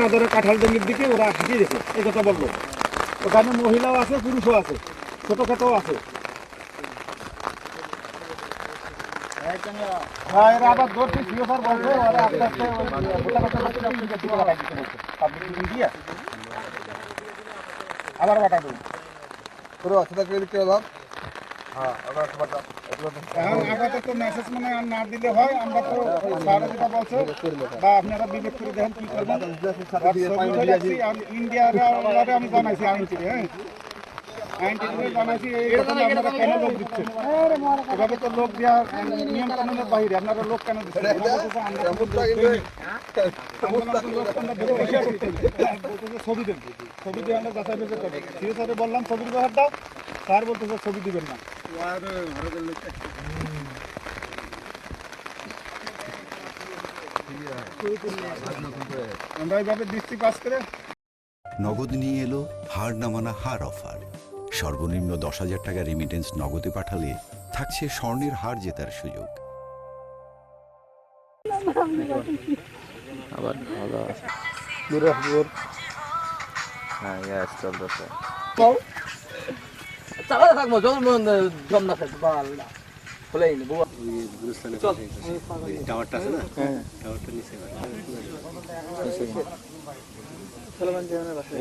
বাজারের কাঁঠাল জমির দিকে ওরা হাঁটিয়ে গেছে, এই কথা বললো। ওখানে মহিলাও আছে, পুরুষও আছে, ছোটখাটো আছে। এরা আবার ধরছে, সিও স্যার বলছে ওরা আস্তে আস্তে আবার বাটা দেবো পুরো অসুবিধা করে দিতে হবে। হ্যাঁ, এখন আপাতত মেসেজ মানে না দিলে হয়। আমরা তো স্যারে যেটা বলছে বা আপনারা বিবেক করে দেখেন কি করবেন। ইন্ডিয়ার আমি জানাইছি আইনটিকে, হ্যাঁ আইনটিকে জানাইছি এই ঘটনা আপনারা কেন লোক দিচ্ছেন। এভাবে তো লোক দেওয়া নিয়ম কানুনের বাইরে, আপনারা লোক কেন দিচ্ছেন? ছবি দেন, ছবি দিয়ে আমরা যাচাই বাছাই করবো। সিও স্যারে বললাম ছবির ব্যাপারটা, স্যার বলতেছে ছবি দিবেন না। আমরা এইভাবে দৃষ্টি পাস করে নগদ নিয়ে এলো হার না মানা হার অফার। সর্বনিম্ন 10,000 টাকা রেমিটেন্স নগদে পাঠালে থাকছে স্বর্ণের হার জেতার সুযোগ। আবার ভালো আছে। হ্যাঁ, গ্যাস চলতেছে। চালাতে থাকবো যখন জম না থাকবে বাল্লা খুলেই নি বাবা। চল টাওয়ারটা আছে না, হ্যাঁ টাওয়ারটা নিচে সালমান জানের বাসা।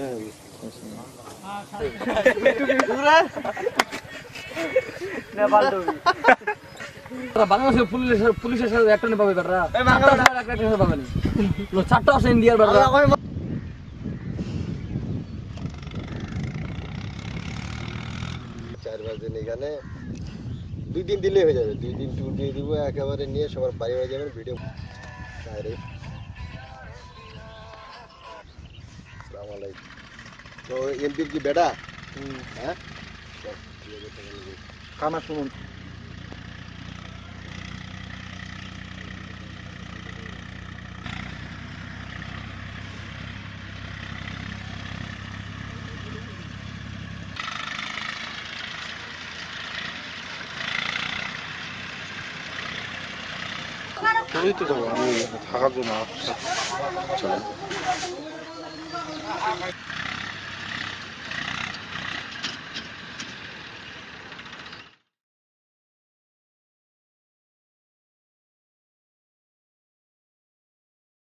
না বালডবি বাংলাদেশের পুলিশের সাথে একটা নে পাবে বেটা, এই বাংলাদেশের একটা নে পাবে না। লো চারটা আছে ইন্ডিয়ার বেটা। 4-5 দিন এখানে 2 দিন দিলে হয়ে যাবে। 2 দিন ট্যুর দিয়ে দিব একেবারে, নিয়ে সবার বাড়ি হয়ে যাবেন ভিডিও। আরে আসসালামু আলাইকুম। তো এমপির কি বেটা? হ্যাঁ কানা শুনুন। 저희 또 저거 아니 다 가지고 나.